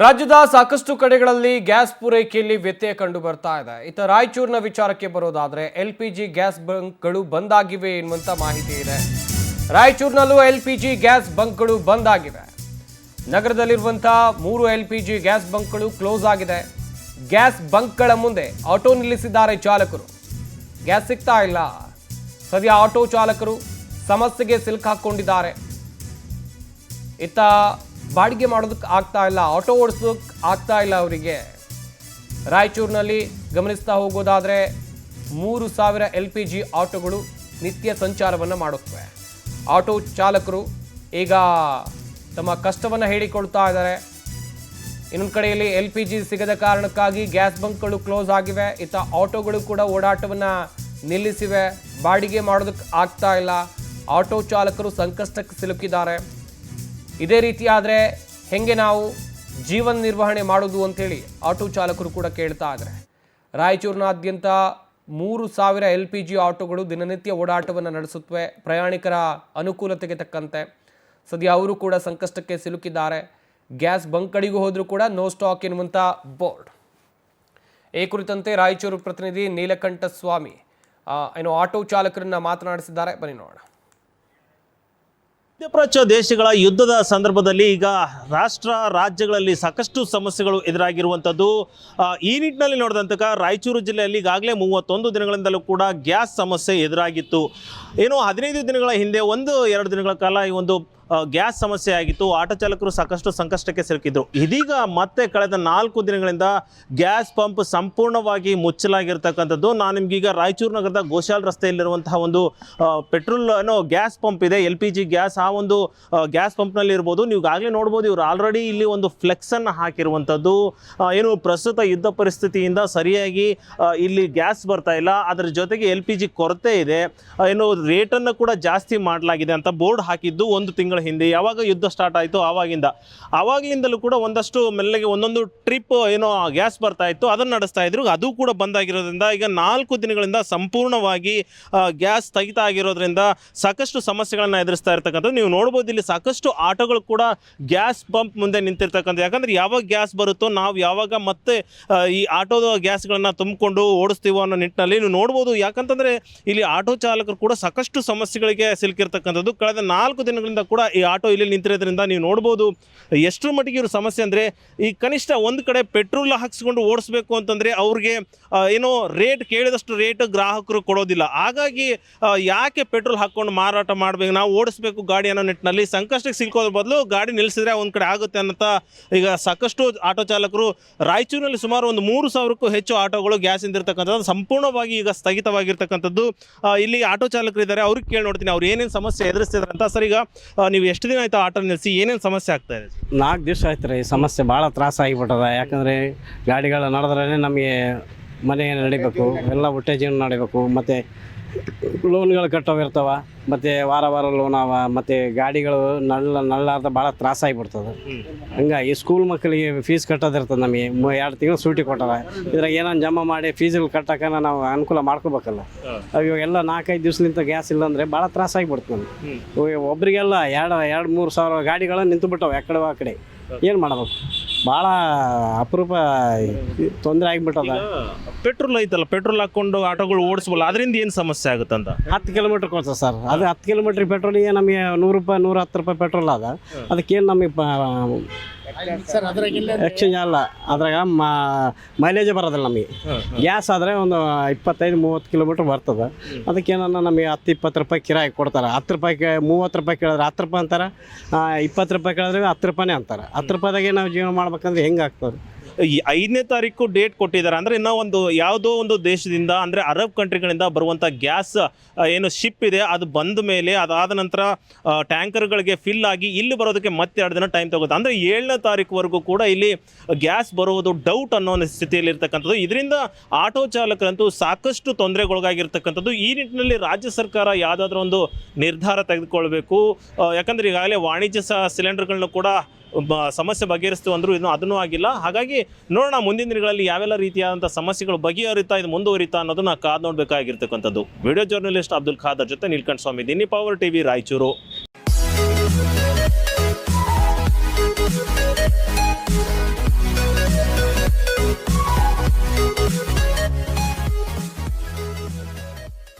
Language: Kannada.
ರಾಜ್ಯದ ಸಾಕಷ್ಟು ಕಡೆಗಳಲ್ಲಿ ಗ್ಯಾಸ್ ಪೂರೈಕೆಯಲ್ಲಿ ವ್ಯತ್ಯಯ ಕಂಡು ಬರ್ತಾ ಇದೆ. ಇತ್ತ ರಾಯಚೂರಿನ ವಿಚಾರಕ್ಕೆ ಬರೋದಾದ್ರೆ LPG ಗ್ಯಾಸ್ ಬಂಕ್ಗಳು ಬಂದ್ ಆಗಿವೆ ಎನ್ನುವಂತ ಮಾಹಿತಿ ಇದೆ. ರಾಯಚೂರಿನಲ್ಲೂ LPG ಗ್ಯಾಸ್ ಬಂಕ್ಗಳು ಬಂದ್ ಆಗಿವೆ. ನಗರದಲ್ಲಿರುವಂತಹ 3 LPG ಗ್ಯಾಸ್ ಬಂಕ್ಗಳು ಕ್ಲೋಸ್ ಆಗಿದೆ. ಗ್ಯಾಸ್ ಬಂಕ್ಗಳ ಮುಂದೆ ಆಟೋ ನಿಲ್ಲಿಸಿದ್ದಾರೆ ಚಾಲಕರು. ಗ್ಯಾಸ್ ಸಿಗ್ತಾ ಇಲ್ಲ. ಸದ್ಯ ಆಟೋ ಚಾಲಕರು ಸಮಸ್ಯೆಗೆ ಸಿಲುಕಾಕೊಂಡಿದ್ದಾರೆ. ಇತ್ತ ಬಾಡಿಗೆ ಮಾಡೋದಕ್ಕೆ ಆಗ್ತಾ ಇಲ್ಲ, ಆಟೋ ಓಡಿಸೋದಕ್ಕೆ ಆಗ್ತಾ ಇಲ್ಲ ಅವರಿಗೆ. ರಾಯಚೂರಿನಲ್ಲಿ ಗಮನಿಸ್ತಾ ಹೋಗೋದಾದರೆ 3000 LPG ಆಟೋಗಳು ನಿತ್ಯ ಸಂಚಾರವನ್ನು ಮಾಡುತ್ತವೆ. ಆಟೋ ಚಾಲಕರು ಈಗ ತಮ್ಮ ಕಷ್ಟವನ್ನು ಹೇಳಿಕೊಳ್ತಾ ಇದ್ದಾರೆ. ಇನ್ನೊಂದು ಕಡೆಯಲ್ಲಿ LPG ಸಿಗದ ಕಾರಣಕ್ಕಾಗಿ ಗ್ಯಾಸ್ ಬಂಕ್ಗಳು ಕ್ಲೋಸ್ ಆಗಿವೆ. ಇತ್ತ ಆಟೋಗಳು ಕೂಡ ಓಡಾಟವನ್ನು ನಿಲ್ಲಿಸಿವೆ. ಬಾಡಿಗೆ ಮಾಡೋದಕ್ಕೆ ಆಗ್ತಾ ಇಲ್ಲ. ಆಟೋ ಚಾಲಕರು ಸಂಕಷ್ಟಕ್ಕೆ ಸಿಲುಕಿದ್ದಾರೆ. ಇದೇ ರೀತಿ ಆದರೆ ಹೆಂಗೆ ನಾವು ಜೀವನ ನಿರ್ವಹಣೆ ಮಾಡೋದು ಅಂತೇಳಿ ಆಟೋ ಚಾಲಕರು ಕೂಡ ಕೇಳ್ತಾ ಇದ್ದಾರೆ. ರಾಯಚೂರಿನಾದ್ಯಂತ 3000 LPG ಆಟೋಗಳು ದಿನನಿತ್ಯ ಓಡಾಟವನ್ನು ನಡೆಸುತ್ತವೆ ಪ್ರಯಾಣಿಕರ ಅನುಕೂಲತೆಗೆ ತಕ್ಕಂತೆ. ಸದ್ಯ ಅವರು ಕೂಡ ಸಂಕಷ್ಟಕ್ಕೆ ಸಿಲುಕಿದ್ದಾರೆ. ಗ್ಯಾಸ್ ಬಂಕ್ ಕಡೆಗೂ ಹೋದರೂ ಕೂಡ ನೋ ಸ್ಟಾಕ್ ಎನ್ನುವಂಥ ಬೋರ್ಡ್. ಈ ಕುರಿತಂತೆ ರಾಯಚೂರು ಪ್ರತಿನಿಧಿ ನೀಲಕಂಠ ಸ್ವಾಮಿ ಆಟೋ ಚಾಲಕರನ್ನ ಮಾತನಾಡಿಸಿದ್ದಾರೆ. ಬನ್ನಿ ನೋಡೋಣ. ಮಧ್ಯಪ್ರಾಚ್ಯ ದೇಶಗಳ ಯುದ್ಧದ ಸಂದರ್ಭದಲ್ಲಿ ಈಗ ರಾಜ್ಯಗಳಲ್ಲಿ ಸಾಕಷ್ಟು ಸಮಸ್ಯೆಗಳು ಎದುರಾಗಿರುವಂಥದ್ದು. ಈ ನಿಟ್ಟಿನಲ್ಲಿ ನೋಡಿದಂತಹ ರಾಯಚೂರು ಜಿಲ್ಲೆಯಲ್ಲಿ ಈಗಾಗಲೇ 31 ದಿನಗಳಿಂದಲೂ ಕೂಡ ಗ್ಯಾಸ್ ಸಮಸ್ಯೆ ಎದುರಾಗಿತ್ತು. 15 ದಿನಗಳ ಹಿಂದೆ 1-2 ದಿನಗಳ ಕಾಲ ಈ ಒಂದು ಗ್ಯಾಸ್ ಸಮಸ್ಯೆ ಆಗಿತ್ತು. ಆಟೋ ಚಾಲಕರು ಸಾಕಷ್ಟು ಸಂಕಷ್ಟಕ್ಕೆ ಸಿಲುಕಿದ್ರು. ಇದೀಗ ಮತ್ತೆ ಕಳೆದ 4 ದಿನಗಳಿಂದ ಗ್ಯಾಸ್ ಪಂಪ್ ಸಂಪೂರ್ಣವಾಗಿ ಮುಚ್ಚಲಾಗಿರ್ತಕ್ಕಂಥದ್ದು. ನಾನು ನಿಮ್ಗೀಗ ರಾಯಚೂರು ನಗರದ ಗೋಶಾಲ್ ರಸ್ತೆಯಲ್ಲಿರುವಂತಹ ಒಂದು ಪೆಟ್ರೋಲ್ ಗ್ಯಾಸ್ ಪಂಪ್ ಇದೆ, LPG ಗ್ಯಾಸ್. ಆ ಒಂದು ಗ್ಯಾಸ್ ಪಂಪ್ನಲ್ಲಿ ಇರ್ಬೋದು. ನೀವು ಈಗಾಗಲೇ ನೋಡ್ಬೋದು, ಇವರು ಆಲ್ರೆಡಿ ಇಲ್ಲಿ ಒಂದು ಫ್ಲೆಕ್ಸನ್ನು ಹಾಕಿರುವಂಥದ್ದು. ಪ್ರಸ್ತುತ ಯುದ್ಧ ಪರಿಸ್ಥಿತಿಯಿಂದ ಸರಿಯಾಗಿ ಇಲ್ಲಿ ಗ್ಯಾಸ್ ಬರ್ತಾ ಇಲ್ಲ, ಅದರ ಜೊತೆಗೆ LPG ಕೊರತೆ ಇದೆ, ರೇಟನ್ನು ಕೂಡ ಜಾಸ್ತಿ ಮಾಡಲಾಗಿದೆ ಅಂತ ಬೋರ್ಡ್ ಹಾಕಿದ್ದು 1 ತಿಂಗಳ ಹಿಂದೆ. ಯಾವಾಗ ಯುದ್ಧ ಸ್ಟಾರ್ಟ್ ಆಯಿತು ಆವಾಗಿಂದಲೂ ಕೂಡ ಒಂದಷ್ಟು ಮೆಲ್ಲಗೆ ಒಂದೊಂದು ಟ್ರಿಪ್ ಗ್ಯಾಸ್ ಬರ್ತಾ ಇತ್ತು, ಅದನ್ನು ನಡೆಸ್ತಾ ಇದ್ರು. ಅದು ಕೂಡ ಬಂದಾಗಿರೋದ್ರಿಂದ ಈಗ 4 ದಿನಗಳಿಂದ ಸಂಪೂರ್ಣವಾಗಿ ಗ್ಯಾಸ್ ಸ್ಥಗಿತ ಆಗಿರೋದ್ರಿಂದ ಸಾಕಷ್ಟು ಸಮಸ್ಯೆಗಳನ್ನು ಎದುರಿಸ್ತಾ ಇರ್ತಕ್ಕಂಥದ್ದು. ನೀವು ನೋಡ್ಬೋದು, ಇಲ್ಲಿ ಸಾಕಷ್ಟು ಆಟೋಗಳು ಕೂಡ ಗ್ಯಾಸ್ ಪಂಪ್ ಮುಂದೆ ನಿಂತಿರ್ತಕ್ಕಂಥ. ಯಾಕಂದ್ರೆ ಯಾವಾಗ ಗ್ಯಾಸ್ ಬರುತ್ತೋ ನಾವು ಯಾವಾಗ ಮತ್ತೆ ಈ ಆಟೋದ ಗ್ಯಾಸ್ಗಳನ್ನು ತುಂಬಿಕೊಂಡು ಓಡಿಸ್ತೀವೋ ಅನ್ನೋ ನಿಟ್ಟಿನಲ್ಲಿ ನೀವು ನೋಡ್ಬೋದು. ಯಾಕಂತಂದ್ರೆ ಇಲ್ಲಿ ಆಟೋ ಚಾಲಕರು ಕೂಡ ಸಾಕಷ್ಟು ಸಮಸ್ಯೆಗಳಿಗೆ ಸಿಲುಕಿರ್ತಕ್ಕಂಥದ್ದು. ಕಳೆದ 4 ದಿನಗಳಿಂದ ಕೂಡ ಈ ಆಟೋ ಇಲ್ಲಿ ನಿಂತಿರೋದ್ರಿಂದ ನೀವು ನೋಡ್ಬೋದು ಎಷ್ಟರ ಮಟ್ಟಿಗೆ ಇವರು ಸಮಸ್ಯೆ ಅಂದರೆ, ಈ ಕನಿಷ್ಠ ಒಂದು ಕಡೆ ಪೆಟ್ರೋಲ್ ಹಾಕಿಸ್ಕೊಂಡು ಓಡಿಸ್ಬೇಕು ಅಂತಂದರೆ ಅವ್ರಿಗೆ ರೇಟ್ ಕೇಳಿದಷ್ಟು ರೇಟ್ ಗ್ರಾಹಕರು ಕೊಡೋದಿಲ್ಲ. ಹಾಗಾಗಿ ಯಾಕೆ ಪೆಟ್ರೋಲ್ ಹಾಕ್ಕೊಂಡು ಮಾರಾಟ ಮಾಡಬೇಕು, ನಾವು ಓಡಿಸ್ಬೇಕು ಗಾಡಿ ಅನ್ನೋ ನಿಟ್ಟಿನಲ್ಲಿ ಸಂಕಷ್ಟಕ್ಕೆ ಸಿಲ್ಕೋದ್ರ ಬದಲು ಗಾಡಿ ನಿಲ್ಲಿಸಿದ್ರೆ ಒಂದು ಕಡೆ ಆಗುತ್ತೆ ಅನ್ನೋಂಥ ಈಗ ಸಾಕಷ್ಟು ಆಟೋ ಚಾಲಕರು ರಾಯಚೂರಿನಲ್ಲಿ ಸುಮಾರು ಒಂದು 3000ಕ್ಕೂ ಹೆಚ್ಚು ಆಟೋಗಳು ಗ್ಯಾಸ್ ಇಂದಿರ್ತಕ್ಕಂಥದ್ದು ಸಂಪೂರ್ಣವಾಗಿ ಈಗ ಸ್ಥಗಿತವಾಗಿರ್ತಕ್ಕಂಥದ್ದು. ಇಲ್ಲಿ ಆಟೋ ಚಾಲಕರು ಇದ್ದಾರೆ, ಅವ್ರಿಗೆ ಕೇಳಿ ನೋಡ್ತೀನಿ ಅವ್ರು ಏನೇನು ಸಮಸ್ಯೆ ಎದುರಿಸ್ತಿದ್ದಾರೆ ಅಂತ. ಸರ್, ಈಗ ನೀವು ಎಷ್ಟು ದಿನ ಆಯ್ತು ಆಟೋ ನಿಲ್ಲಿಸಿ, ಏನೇನು ಸಮಸ್ಯೆ ಆಗ್ತಾ ಇದೆ? 4 ದಿವಸ ಆಯ್ತು ರೀ. ಸಮಸ್ಯೆ ಭಾಳ ತ್ರಾಸ ಆಗಿಬಿಟ್ಟದ. ಯಾಕಂದರೆ ಗಾಡಿಗಳು ನಡೆದ್ರೇ ನಮಗೆ ಮನೆ ನಡಿಬೇಕು, ಎಲ್ಲ ಹೊಟ್ಟೆ ಜೀವನ ನಡಿಬೇಕು, ಮತ್ತು ಲೋನ್ಗಳು ಕಟ್ಟೋವಿರ್ತಾವ, ಮತ್ತು ವಾರ ಲೋನ್ ಅವ, ಮತ್ತು ಗಾಡಿಗಳು ನಳ್ಳಾರ್ದ ಭಾಳ ತ್ರಾಸ ಆಗಿಬಿಡ್ತದೆ. ಹಂಗಾಗಿ ಸ್ಕೂಲ್ ಮಕ್ಕಳಿಗೆ ಫೀಸ್ ಕಟ್ಟೋದಿರ್ತದೆ. ನಮಗೆ 2 ತಿಂಗಳು ಸೂಟಿ ಕೊಟ್ಟದ. ಇದ್ರಾಗ ಏನಾರು ಜಮಾ ಮಾಡಿ ಫೀಸ್ಗಳು ಕಟ್ಟೋಕೆ ನಾವು ಅನುಕೂಲ ಮಾಡ್ಕೋಬೇಕಲ್ಲ. ಇವಾಗೆಲ್ಲ 4-5 ದಿವ್ಸಲಿಂದ ಗ್ಯಾಸ್ ಇಲ್ಲ ಅಂದರೆ ಭಾಳ ತ್ರಾಸ ಆಗಿಬಿಡ್ತು ನಮ್ಗೆ. ಒಬ್ರಿಗೆಲ್ಲ 2-3 ಸಾವಿರ ಗಾಡಿಗಳು ನಿಂತು ಬಿಟ್ಟವೆ ಎಕಡೆ ಆ ಕಡೆ. ಏನು ಮಾಡಬೇಕು, ಭಾಳ ಅಪರೂಪ ತೊಂದರೆ ಆಗಿಬಿಟ್ಟದ. ಪೆಟ್ರೋಲ್ ಐತಲ್ಲ, ಪೆಟ್ರೋಲ್ ಹಾಕ್ಕೊಂಡು ಆಟೋಗಳು ಓಡಿಸ್ಬಲ್ಲ, ಅದರಿಂದ ಏನು ಸಮಸ್ಯೆ ಆಗುತ್ತಂತ? 10 ಕಿಲೋಮೀಟ್ರ್ ಕೊಡ್ತದೆ ಸರ್. ಅದು 10 ಕಿಲೋಮೀಟ್ರ್ ಪೆಟ್ರೋಲಿಗೆ ನಮಗೆ 100 ರೂಪಾಯಿ 110 ರೂಪಾಯಿ ಪೆಟ್ರೋಲ್ ಅದ. ಅದಕ್ಕೇನು ನಮಗೆ ಎಕ್ಸ್ಚೇಂಜ್ ಅಲ್ಲ, ಅದ್ರಾಗ ಮೈಲೇಜೇ ಬರೋದಿಲ್ಲ ನಮಗೆ. ಗ್ಯಾಸ್ ಆದರೆ ಒಂದು 25-30 ಕಿಲೋಮೀಟ್ರ್ ಬರ್ತದೆ. ಅದಕ್ಕೇನನ್ನ ನಮಗೆ 10-20 ರೂಪಾಯಿ ಕಿರಾಯಿ ಕೊಡ್ತಾರೆ. 10 ರೂಪಾಯಿಗೆ 30 ರೂಪಾಯಿ ಕೇಳಿದ್ರೆ 10 ರೂಪಾಯಿ ಅಂತಾರೆ, 20 ರೂಪಾಯಿ ಕೇಳಿದ್ರೆ 10 ರೂಪಾಯಿನೇ ಅಂತಾರೆ. 10 ರೂಪಾಯಿದಾಗೆ ನಾವು ಜೀವನ ಮಾಡ್ಬೇಕಂದ್ರೆ ಹೆಂಗೆ ಆಗ್ತದೆ? ಈ 5ನೇ ತಾರೀಕು ಡೇಟ್ ಕೊಟ್ಟಿದ್ದಾರೆ. ಅಂದರೆ ಇನ್ನೂ ಯಾವುದೋ ಒಂದು ದೇಶದಿಂದ, ಅಂದರೆ ಅರಬ್ ಕಂಟ್ರಿಗಳಿಂದ ಬರುವಂಥ ಗ್ಯಾಸ್ ಶಿಪ್ ಇದೆ, ಅದು ಬಂದ ಮೇಲೆ ಅದಾದ ನಂತರ ಟ್ಯಾಂಕರ್ಗಳಿಗೆ ಫಿಲ್ ಆಗಿ ಇಲ್ಲಿ ಬರೋದಕ್ಕೆ ಮತ್ತೆ 2 ದಿನ ಟೈಮ್ ತಗೋದು. ಅಂದರೆ 7ನೇ ತಾರೀಕುವರೆಗೂ ಕೂಡ ಇಲ್ಲಿ ಗ್ಯಾಸ್ ಬರುವುದು ಡೌಟ್ ಅನ್ನೋ ಸ್ಥಿತಿಯಲ್ಲಿ ಇರ್ತಕ್ಕಂಥದ್ದು. ಇದರಿಂದ ಆಟೋ ಚಾಲಕರಂತೂ ಸಾಕಷ್ಟು ತೊಂದರೆಗೊಳಗಾಗಿರ್ತಕ್ಕಂಥದ್ದು. ಈ ನಿಟ್ಟಿನಲ್ಲಿ ರಾಜ್ಯ ಸರ್ಕಾರ ಯಾವುದಾದ್ರೂ ಒಂದು ನಿರ್ಧಾರ ತೆಗೆದುಕೊಳ್ಬೇಕು. ಯಾಕಂದರೆ ಈಗಾಗಲೇ ವಾಣಿಜ್ಯ ಸಿಲಿಂಡರ್ಗಳನ್ನ ಕೂಡ ಸಮಸ್ಯೆ ಬಗೆಹರಿಸ್ತೀವಿ ಅಂದರೂ ಇನ್ನೂ ಅದನ್ನೂ ಆಗಿಲ್ಲ. ಹಾಗಾಗಿ ನೋಡೋಣ ಮುಂದಿನ ದಿನಗಳಲ್ಲಿ ಯಾವೆಲ್ಲ ರೀತಿಯಾದಂಥ ಸಮಸ್ಯೆಗಳು ಬಗೆಹರಿತಾ ಇದು ಮುಂದುವರಿತಾ ಅನ್ನೋದನ್ನ ಕಾದು ನೋಡಬೇಕಾಗಿರ್ತಕ್ಕಂಥದ್ದು. ವಿಡಿಯೋ ಜರ್ನಲಿಸ್ಟ್ ಅಬ್ದುಲ್ ಖಾದರ್ ಜೊತೆ ನೀಲಕಂಠ ಸ್ವಾಮಿ, ದಿನಿ ಪವರ್ ಟಿವಿ, ರಾಯಚೂರು.